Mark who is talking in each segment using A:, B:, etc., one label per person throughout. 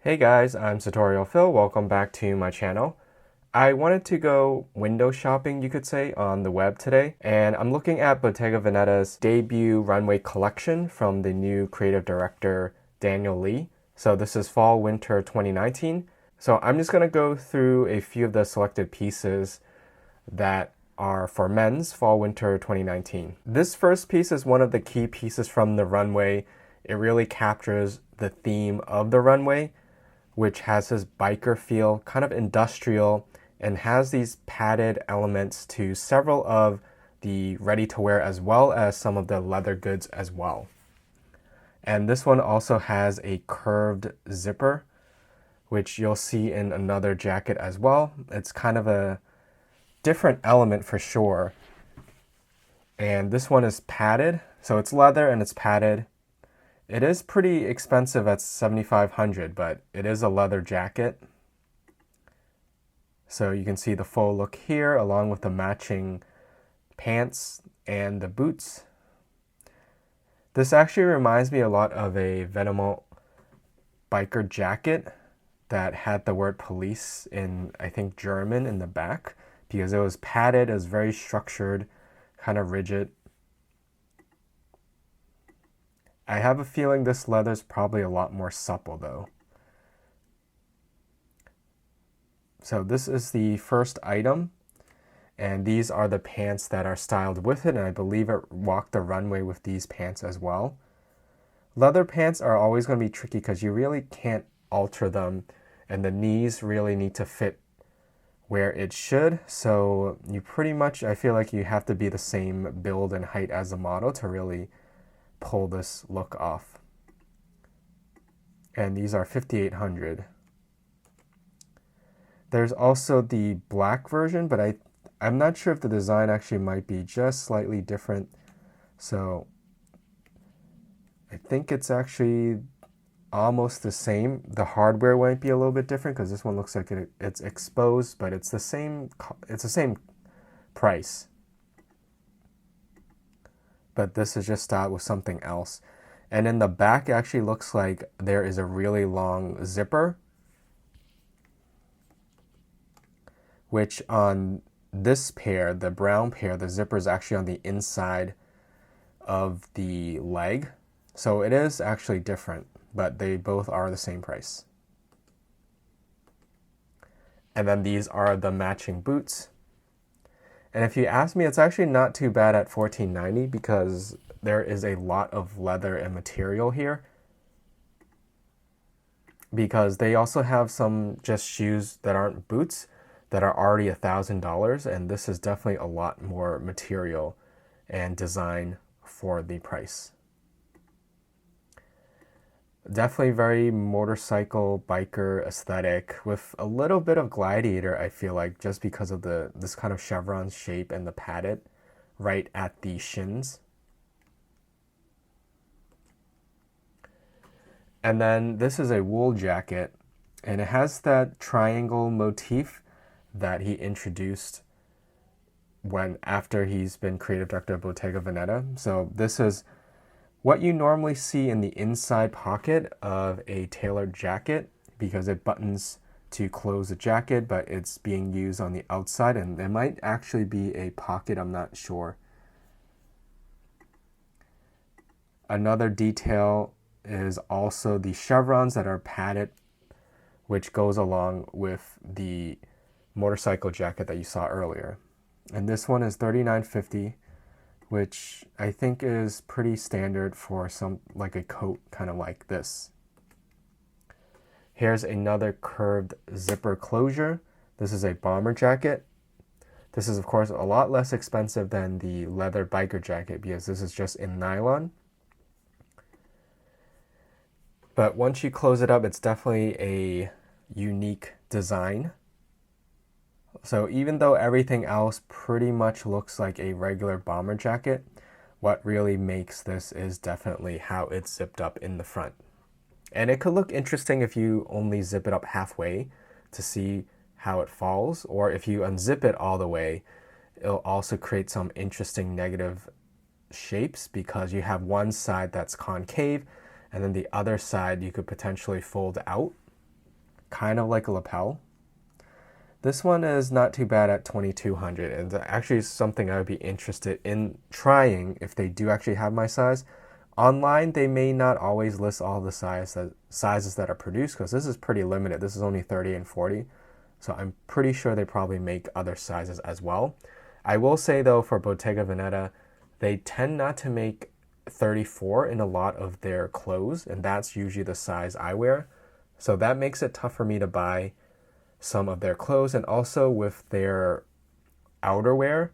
A: Hey guys, I'm Tutorial Phil. Welcome back to my channel. I wanted to go window shopping, you could say, on the web today, and I'm looking at Bottega Veneta's debut runway collection from the new creative director, Daniel Lee. So this is fall/winter 2019. So I'm just gonna go through a few of the selected pieces that are for men's fall/winter 2019. This first piece is one of the key pieces from the runway. It really captures the theme of the runway, which has this biker feel, kind of industrial, and has these padded elements to several of the ready-to-wear as well as some of the leather goods as well. And this one also has a curved zipper, which you'll see in another jacket as well. It's kind of a different element for sure. And this one is padded, so it's leather and it's padded. It is pretty expensive at $7,500, but it is a leather jacket. So you can see the full look here along with the matching pants and the boots. This actually reminds me a lot of a Venomalt biker jacket that had the word police in, I think, German in the back, because it was padded, it was very structured, kind of rigid. I have a feeling this leather's probably a lot more supple though. So this is the first item, and these are the pants that are styled with it, and I believe it walked the runway with these pants as well. Leather pants are always going to be tricky because you really can't alter them, and the knees really need to fit where it should, so you pretty much, I feel like you have to be the same build and height as the model to really pull this look off. And these are $5,800. There's also the black version, but I'm not sure if the design actually might be just slightly different. So I think it's actually almost the same. The hardware might be a little bit different because this one looks like it's exposed, but it's the same price. But this is just styled with something else. And in the back, it actually looks like there is a really long zipper, which on this pair, the brown pair, the zipper is actually on the inside of the leg. So it is actually different, but they both are the same price. And then these are the matching boots. And if you ask me, it's actually not too bad at $14.90 because there is a lot of leather and material here. Because they also have some just shoes that aren't boots that are already $1,000, and this is definitely a lot more material and design for the price. Definitely very motorcycle biker aesthetic with a little bit of gladiator, I feel like, just because of this kind of chevron shape and the padded right at the shins. And then this is a wool jacket, and it has that triangle motif that he introduced after he's been creative director of Bottega Veneta. So this is what you normally see in the inside pocket of a tailored jacket, because it buttons to close the jacket, but it's being used on the outside, and there might actually be a pocket, I'm not sure. Another detail is also the chevrons that are padded, which goes along with the motorcycle jacket that you saw earlier. And this one is $39.50, which I think is pretty standard for some, like a coat kind of like this. Here's another curved zipper closure. This is a bomber jacket. This is of course a lot less expensive than the leather biker jacket because this is just in nylon. But once you close it up, it's definitely a unique design. So even though everything else pretty much looks like a regular bomber jacket, what really makes this is definitely how it's zipped up in the front. And it could look interesting if you only zip it up halfway to see how it falls, or if you unzip it all the way, it'll also create some interesting negative shapes because you have one side that's concave and then the other side you could potentially fold out. kind of like a lapel. This one is not too bad at $2,200, and actually something I would be interested in trying if they do actually have my size. Online, they may not always list all the sizes that are produced, because this is pretty limited. This is only 30 and 40, so I'm pretty sure they probably make other sizes as well. I will say though, for Bottega Veneta, they tend not to make 34 in a lot of their clothes, and that's usually the size I wear. So that makes it tough for me to buy some of their clothes. And also with their outerwear,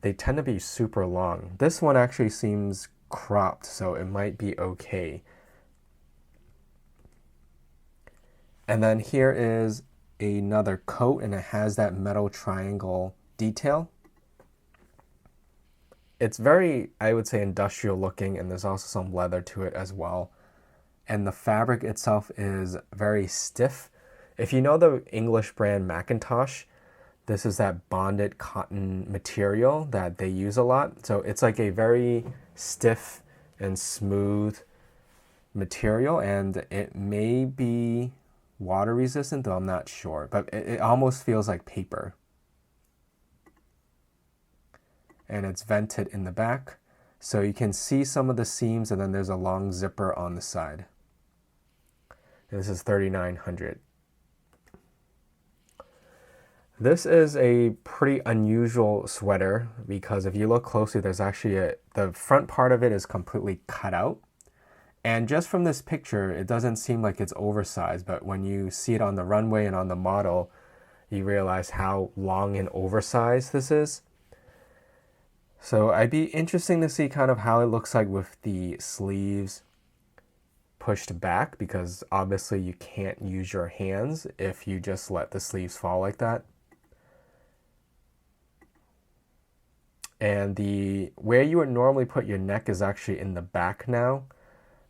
A: they tend to be super long. This one actually seems cropped, so it might be okay. And then here is another coat, and it has that metal triangle detail. It's very, I would say, industrial looking, and there's also some leather to it as well. And the fabric itself is very stiff. If you know the English brand Macintosh, this is that bonded cotton material that they use a lot. So it's like a very stiff and smooth material, and it may be water resistant, though I'm not sure, but it almost feels like paper. And it's vented in the back, so you can see some of the seams, and then there's a long zipper on the side. And this is $3,900. This is a pretty unusual sweater, because if you look closely, there's actually the front part of it is completely cut out. And just from this picture, it doesn't seem like it's oversized, but when you see it on the runway and on the model, you realize how long and oversized this is. So I'd be interesting to see kind of how it looks like with the sleeves pushed back, because obviously you can't use your hands if you just let the sleeves fall like that. And where you would normally put your neck is actually in the back now.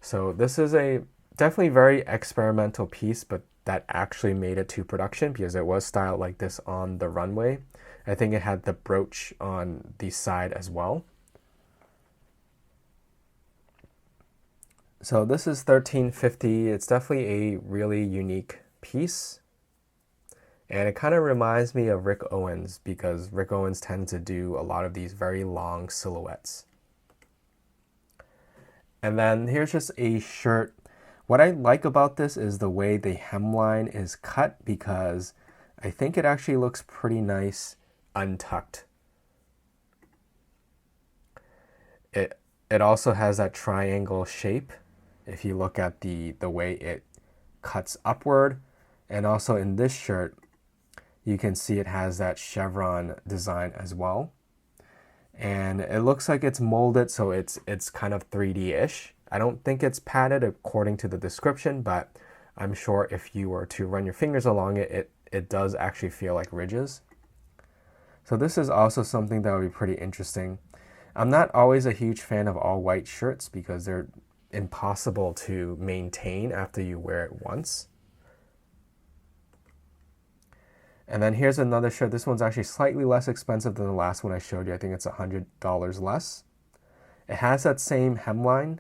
A: So this is a definitely very experimental piece, but that actually made it to production, because it was styled like this on the runway. I think it had the brooch on the side as well. So this is $1,350. It's definitely a really unique piece. And it kind of reminds me of Rick Owens, because Rick Owens tends to do a lot of these very long silhouettes. And then here's just a shirt. What I like about this is the way the hemline is cut, because I think it actually looks pretty nice untucked. It also has that triangle shape if you look at the way it cuts upward. And also in this shirt, you can see it has that chevron design as well. And it looks like it's molded, so it's kind of 3D-ish. I don't think it's padded according to the description, but I'm sure if you were to run your fingers along it, it does actually feel like ridges. So this is also something that would be pretty interesting. I'm not always a huge fan of all white shirts, because they're impossible to maintain after you wear it once. And then here's another shirt. This one's actually slightly less expensive than the last one I showed you. I think it's $100 less. It has that same hemline,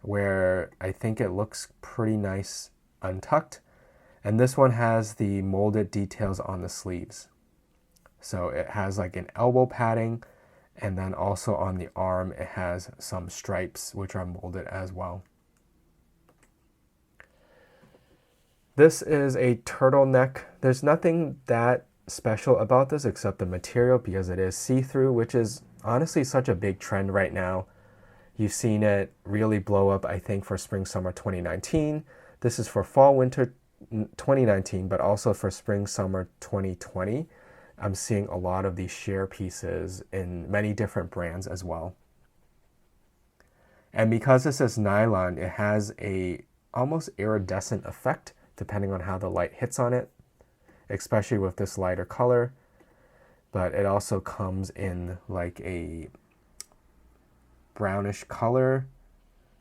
A: where I think it looks pretty nice untucked. And this one has the molded details on the sleeves. So it has like an elbow padding, and then also on the arm it has some stripes which are molded as well. This is a turtleneck. There's nothing that special about this except the material, because it is see-through, which is honestly such a big trend right now. You've seen it really blow up, I think, for spring-summer 2019. This is for fall-winter 2019, but also for spring-summer 2020. I'm seeing a lot of these sheer pieces in many different brands as well. And because this is nylon, it has a almost iridescent effect depending on how the light hits on it, especially with this lighter color. But it also comes in like a brownish color,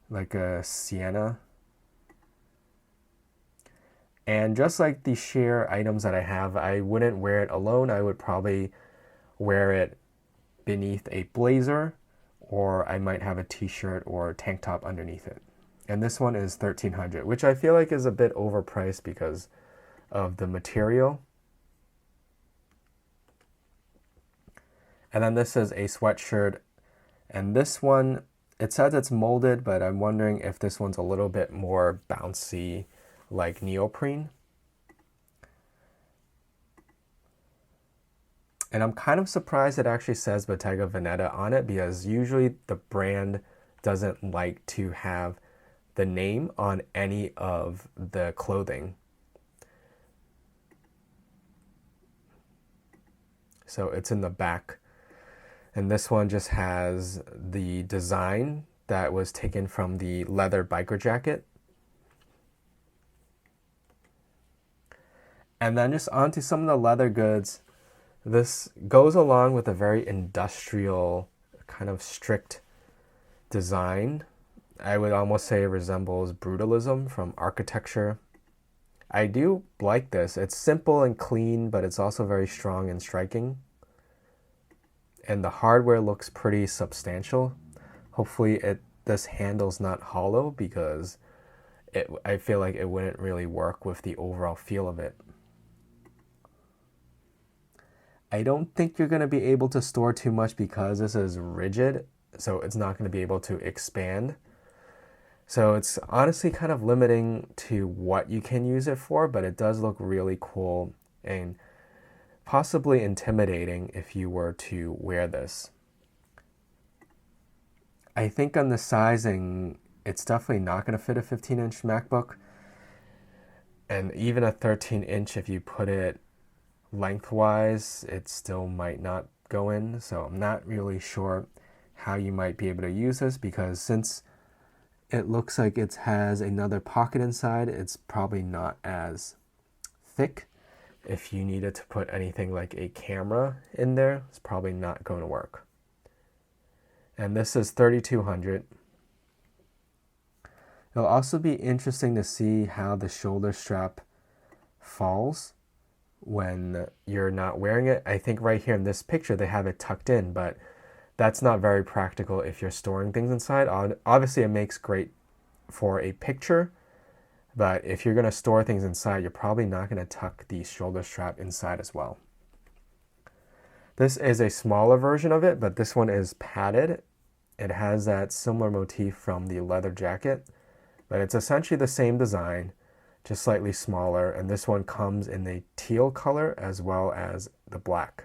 A: like a sienna. And just like the sheer items that I have, I wouldn't wear it alone. I would probably wear it beneath a blazer, or I might have a t-shirt or tank top underneath it. And this one is $1,300, which I feel like is a bit overpriced because of the material. And then this is a sweatshirt, and this one, it says it's molded, but I'm wondering if this one's a little bit more bouncy, like neoprene. And I'm kind of surprised it actually says Bottega Veneta on it, because usually the brand doesn't like to have the name on any of the clothing. So it's in the back. And this one just has the design that was taken from the leather biker jacket. And then just onto some of the leather goods. This goes along with a very industrial, kind of strict design. I would almost say it resembles brutalism from architecture. I do like this. It's simple and clean, but it's also very strong and striking. And the hardware looks pretty substantial. Hopefully this handle's not hollow, because I feel like it wouldn't really work with the overall feel of it. I don't think you're going to be able to store too much because this is rigid, so it's not going to be able to expand. So it's honestly kind of limiting to what you can use it for, but it does look really cool and possibly intimidating if you were to wear this. I think on the sizing, it's definitely not going to fit a 15-inch MacBook. And even a 13-inch, if you put it lengthwise, it still might not go in. So I'm not really sure how you might be able to use this, because since it looks like it has another pocket inside, it's probably not as thick. If you needed to put anything like a camera in there, it's probably not going to work. And this is $3,200. It'll also be interesting to see how the shoulder strap falls when you're not wearing it. I think right here in this picture they have it tucked in, but that's not very practical if you're storing things inside. Obviously it makes great for a picture, but if you're going to store things inside, you're probably not going to tuck the shoulder strap inside as well. This is a smaller version of it, but this one is padded. It has that similar motif from the leather jacket, but it's essentially the same design, just slightly smaller, and this one comes in the teal color as well as the black.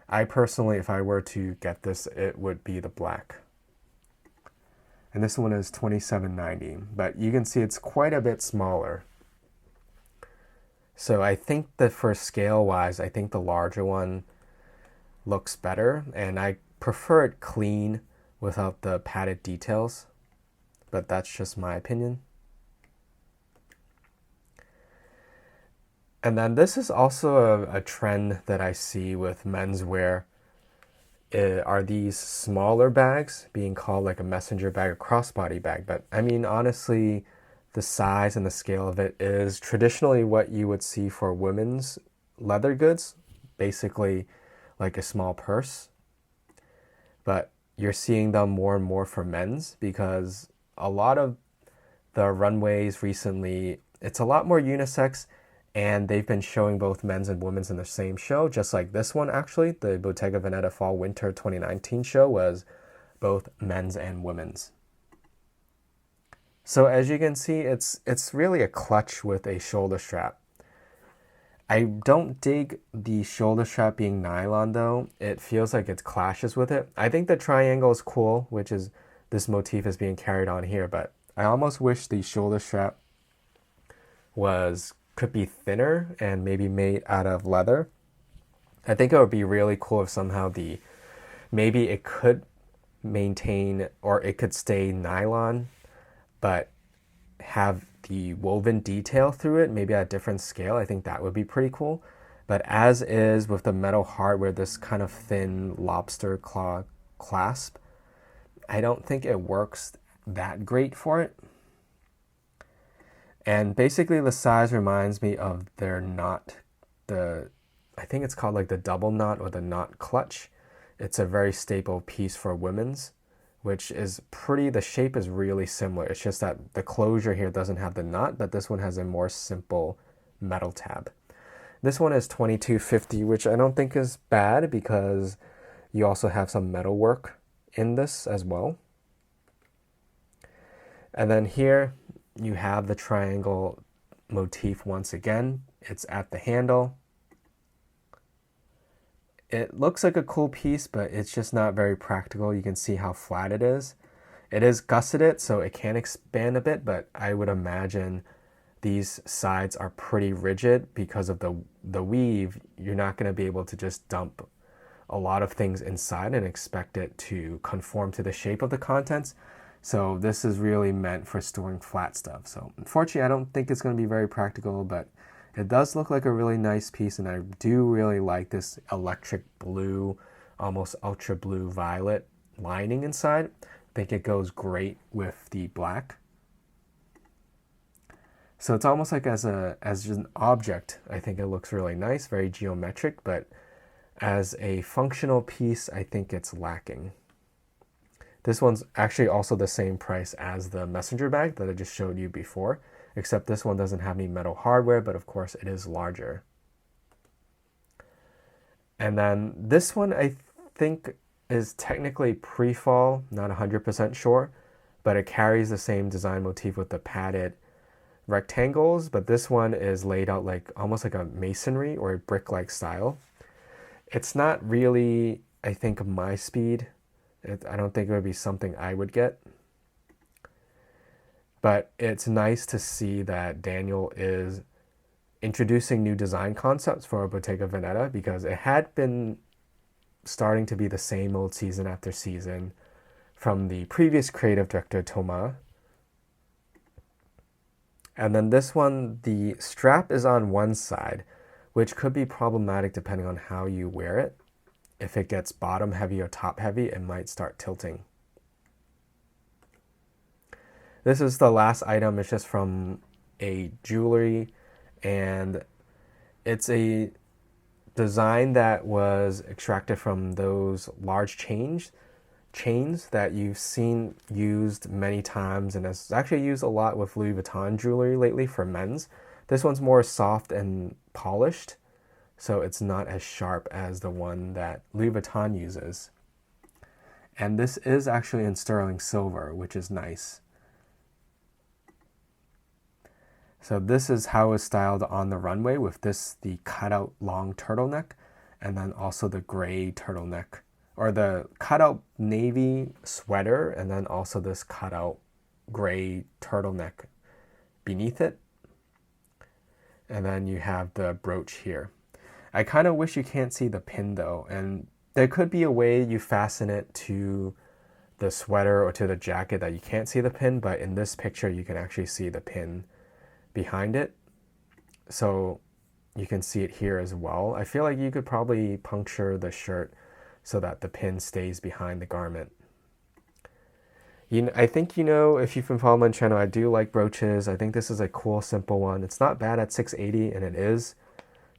A: I personally, if I were to get this, it would be the black. And this one is $27.90, but you can see it's quite a bit smaller. So I think that for scale-wise, I think the larger one looks better, and I prefer it clean without the padded details, but that's just my opinion. And then this is also a trend that I see with menswear, are these smaller bags being called like a messenger bag or crossbody bag. But I mean, honestly, the size and the scale of it is traditionally what you would see for women's leather goods, basically like a small purse. But you're seeing them more and more for men's, because a lot of the runways recently, it's a lot more unisex, and they've been showing both men's and women's in the same show, just like this one actually. The Bottega Veneta Fall Winter 2019 show was both men's and women's. So as you can see, it's really a clutch with a shoulder strap. I don't dig the shoulder strap being nylon though. It feels like it clashes with it. I think the triangle is cool, which is this motif is being carried on here, but I almost wish the shoulder strap could be thinner and maybe made out of leather. I think it would be really cool if somehow maybe it could maintain, or it could stay nylon, but have the woven detail through it, maybe at a different scale. I think that would be pretty cool. But as is with the metal hardware, this kind of thin lobster claw clasp, I don't think it works that great for it. And basically the size reminds me of their knot, I think it's called like the double knot or the knot clutch. It's a very staple piece for women's which is the shape is really similar. It's just that the closure here doesn't have the nut, but this one has a more simple metal tab. This one is $22.50, which I don't think is bad because you also have some metal work in this as well. And then here you have the triangle motif once again. It's at the handle. It looks like a cool piece, but it's just not very practical. You can see how flat it is. It is gusseted, so it can expand a bit, but I would imagine these sides are pretty rigid because of the weave. You're not going to be able to just dump a lot of things inside and expect it to conform to the shape of the contents. So this is really meant for storing flat stuff. So unfortunately, I don't think it's going to be very practical, but it does look like a really nice piece, and I do really like this electric blue, almost ultra blue violet lining inside. I think it goes great with the black. So it's almost like as an object, I think it looks really nice, very geometric, but as a functional piece, I think it's lacking. This one's actually also the same price as the messenger bag that I just showed you before, except this one doesn't have any metal hardware, but of course it is larger. And then this one I think is technically pre-fall, not 100% sure, but it carries the same design motif with the padded rectangles, but this one is laid out like almost like a masonry or a brick-like style. It's not really, I think, my speed. I don't think it would be something I would get. But it's nice to see that Daniel is introducing new design concepts for Bottega Veneta, because it had been starting to be the same old season after season from the previous creative director, Thomas. And then this one, the strap is on one side, which could be problematic depending on how you wear it. If it gets bottom heavy or top heavy, it might start tilting. This is the last item. It's just from a jewelry, and it's a design that was extracted from those large chains that you've seen used many times, and it's actually used a lot with Louis Vuitton jewelry lately for men's. This one's more soft and polished, so it's not as sharp as the one that Louis Vuitton uses. And this is actually in sterling silver, which is nice. So this is how it's styled on the runway, with this, the cutout long turtleneck, and then also the gray turtleneck, or the cutout navy sweater, and then also this cutout gray turtleneck beneath it. And then you have the brooch here. I kind of wish you can't see the pin though, and there could be a way you fasten it to the sweater or to the jacket that you can't see the pin, but in this picture you can actually see the pin behind it. So you can see it here as well. I feel like you could probably puncture the shirt so that the pin stays behind the garment. I think, if you've been following my channel, I do like brooches. I think this is a cool, simple one. It's not bad at $680, and it is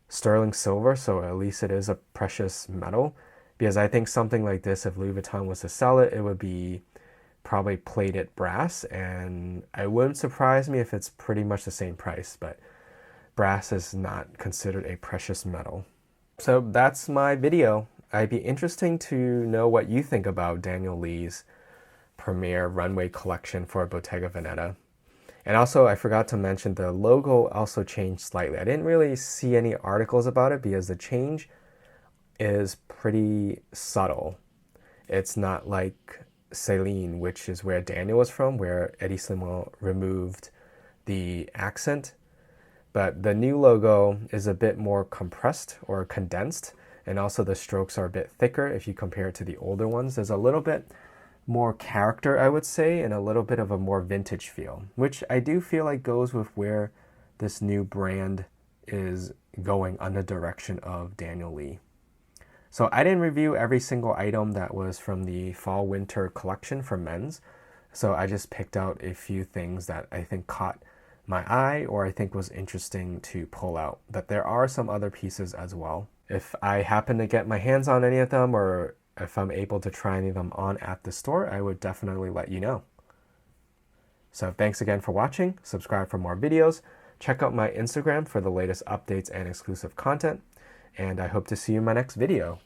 A: sterling silver, so at least it is a precious metal. Because I think something like this, if Louis Vuitton was to sell it, it would be probably plated brass, and it wouldn't surprise me if it's pretty much the same price, but brass is not considered a precious metal. So that's my video. I'd be interesting to know what you think about Daniel Lee's premiere runway collection for Bottega Veneta. And also, I forgot to mention, the logo also changed slightly. I didn't really see any articles about it because the change is pretty subtle. It's not like Celine, which is where Daniel was from, where Eddie Slimon removed the accent. But the new logo is a bit more compressed or condensed, and also the strokes are a bit thicker if you compare it to the older ones. There's a little bit more character, I would say, and a little bit of a more vintage feel, which I do feel like goes with where this new brand is going under direction of Daniel Lee. So I didn't review every single item that was from the fall-winter collection for men's. So I just picked out a few things that I think caught my eye or I think was interesting to pull out. But there are some other pieces as well. If I happen to get my hands on any of them, or If I'm able to try any of them on at the store, I would definitely let you know. So thanks again for watching. Subscribe for more videos. Check out my Instagram for the latest updates and exclusive content. And I hope to see you in my next video.